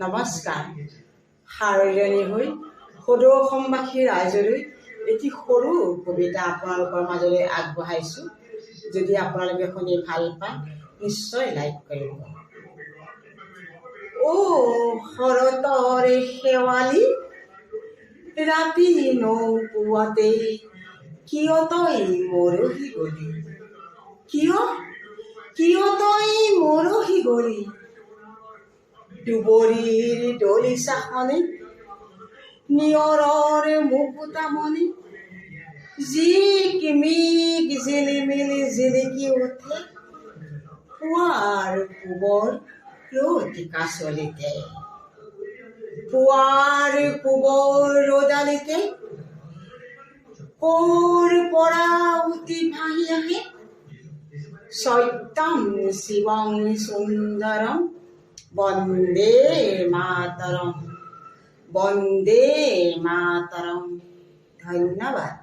নমস্কাৰ। সাৰজনী হৈ সদৌ অসমবাসী ৰাইজলৈ এটি সৰু কবিতা আপোনালোকৰ মাজলৈ আগবঢ়াইছোঁ। যদি আপোনালোকে শুনি ভাল পায় নিশ্চয় লাইক কৰিব। অ শৰতৰে শেৱালি ৰাতি নৌপুৱাতেই কিয় তই মৰহি গলি, কিয় তই মৰহি গলি, দুবৰিৰ দলিচাখনে নিয়ৰৰ মুকুতামণি জিকিমিক জিলিমিলি জিলিকি উঠে পুৱাৰ পূবৰ ৰতিকা চলিতে, পুৱাৰ পূবৰ ৰদালিতে ক'ৰ পৰা উঠি ভাহি আহে সত্যম শিৱম সুন্দৰম বন্দে মাতৰম, বন্দে মাতৰম। ধন্যবাদ।